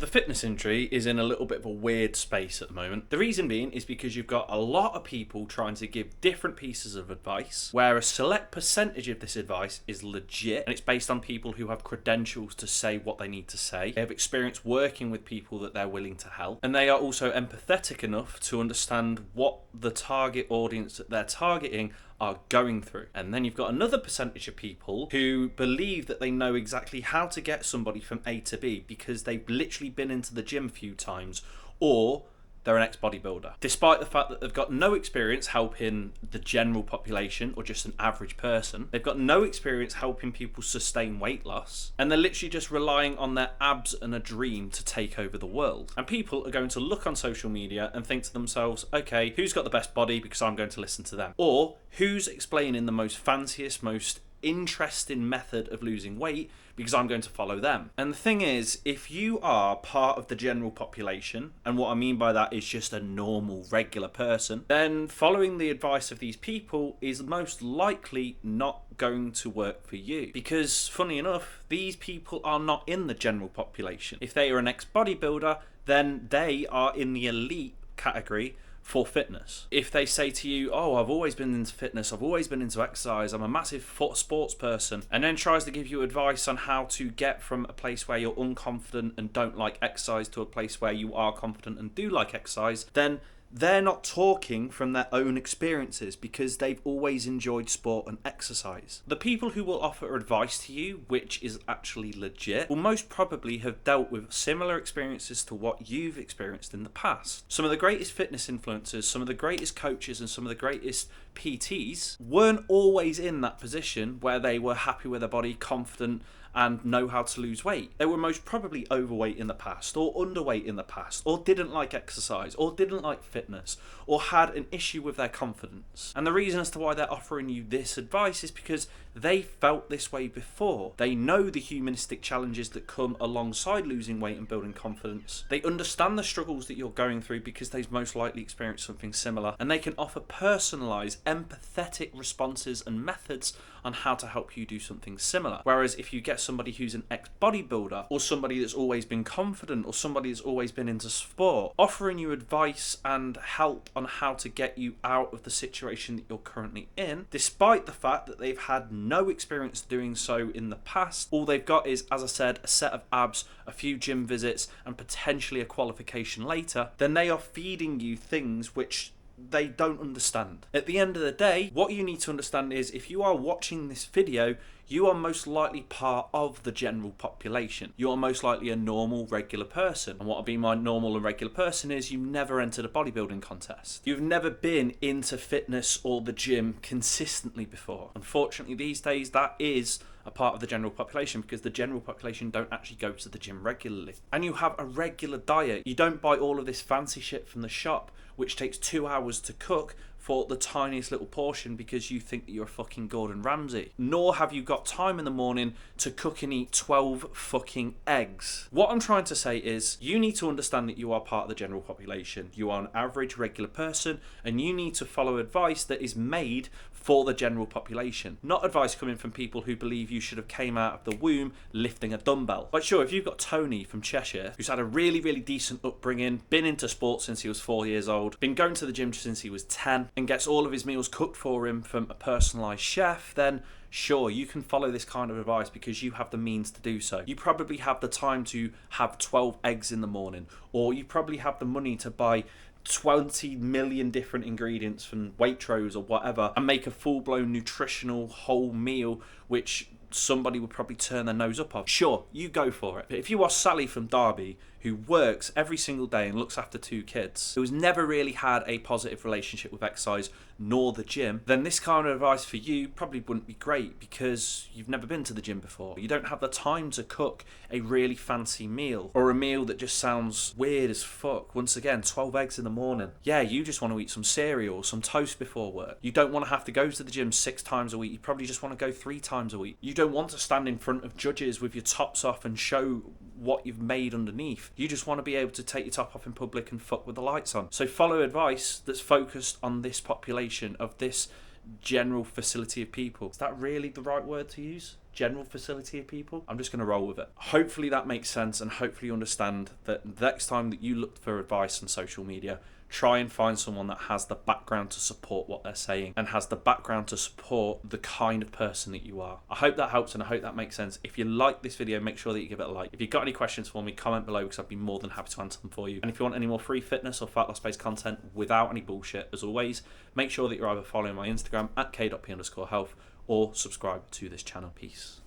The fitness industry is in a little bit of a weird space at the moment. The reason being is because you've got a lot of people trying to give different pieces of advice, where a select percentage of this advice is legit and it's based on people who have credentials to say what they need to say. They have experience working with people that they're willing to help, and they are also empathetic enough to understand what the target audience that they're targeting are going through. And then you've got another percentage of people who believe that they know exactly how to get somebody from A to B because they've literally been into the gym a few times, or they're an ex-bodybuilder. Despite the fact that they've got no experience helping the general population or just an average person, they've got no experience helping people sustain weight loss, and they're literally just relying on their abs and a dream to take over the world. And people are going to look on social media and think to themselves, okay, who's got the best body because I'm going to listen to them? Or who's explaining the most fanciest, most interesting method of losing weight because I'm going to follow them. And the thing is, if you are part of the general population, and what I mean by that is just a normal, regular person, then following the advice of these people is most likely not going to work for you. Because, funny enough, these people are not in the general population. If they are an ex-bodybuilder, then they are in the elite category for fitness. If they say to you, oh, I've always been into fitness, I've always been into exercise, I'm a massive sports person, and then tries to give you advice on how to get from a place where you're unconfident and don't like exercise to a place where you are confident and do like exercise, then they're not talking from their own experiences because they've always enjoyed sport and exercise. The people who will offer advice to you, which is actually legit, will most probably have dealt with similar experiences to what you've experienced in the past. Some of the greatest fitness influencers, some of the greatest coaches, and some of the greatest PTs weren't always in that position where they were happy with their body, confident, and know how to lose weight. They were most probably overweight in the past, or underweight in the past, or didn't like exercise, or didn't like fitness, or had an issue with their confidence. And the reason as to why they're offering you this advice is because they felt this way before. They know the humanistic challenges that come alongside losing weight and building confidence. They understand the struggles that you're going through because they've most likely experienced something similar, and they can offer personalised, empathetic responses and methods on how to help you do something similar. Whereas if you get somebody who's an ex-bodybuilder, or somebody that's always been confident, or somebody that's always been into sport, offering you advice and help on how to get you out of the situation that you're currently in, despite the fact that they've had no experience doing so in the past, all they've got is, as I said, a set of abs, a few gym visits, and potentially a qualification later, then they are feeding you things which they don't understand. At the end of the day, what you need to understand is if you are watching this video, you are most likely part of the general population. You are most likely a normal, regular person. And what I mean by normal and regular person is you've never entered a bodybuilding contest. You've never been into fitness or the gym consistently before. Unfortunately, these days, that is a part of the general population because the general population don't actually go to the gym regularly. And you have a regular diet. You don't buy all of this fancy shit from the shop, which takes 2 hours to cook for the tiniest little portion because you think that you're a fucking Gordon Ramsay. Nor have you got time in the morning to cook and eat 12 fucking eggs. What I'm trying to say is you need to understand that you are part of the general population. You are an average regular person, and you need to follow advice that is made for the general population. Not advice coming from people who believe you should have came out of the womb lifting a dumbbell. Like sure, if you've got Tony from Cheshire, who's had a really, really decent upbringing, been into sports since he was 4 years old, been going to the gym since he was 10, and gets all of his meals cooked for him from a personalised chef, then sure, you can follow this kind of advice because you have the means to do so. You probably have the time to have 12 eggs in the morning, or you probably have the money to buy 20 million different ingredients from Waitrose or whatever and make a full-blown nutritional whole meal which somebody would probably turn their nose up on. Sure, you go for it. But if you are Sally from Derby, who works every single day and looks after 2 kids, who's never really had a positive relationship with exercise nor the gym, then this kind of advice for you probably wouldn't be great because you've never been to the gym before. You don't have the time to cook a really fancy meal, or a meal that just sounds weird as fuck. Once again, 12 eggs in the morning. Yeah, you just want to eat some cereal, some toast before work. You don't want to have to go to the gym 6 times a week. You probably just want to go 3 times a week. You don't want to stand in front of judges with your tops off and show what you've made underneath. You just want to be able to take your top off in public and fuck with the lights on. So follow advice that's focused on this population of this general facility of people. Is that really the right word to use? general facility of people. I'm just going to roll with it. Hopefully that makes sense, and hopefully you understand that next time that you look for advice on social media, try and find someone that has the background to support what they're saying and has the background to support the kind of person that you are. I hope that helps and I hope that makes sense. If you like this video, make sure that you give it a like. If you've got any questions for me, comment below because I'd be more than happy to answer them for you. And if you want any more free fitness or fat loss based content without any bullshit, as always, make sure that you're either following my Instagram at k.p_health or subscribe to this channel. Peace.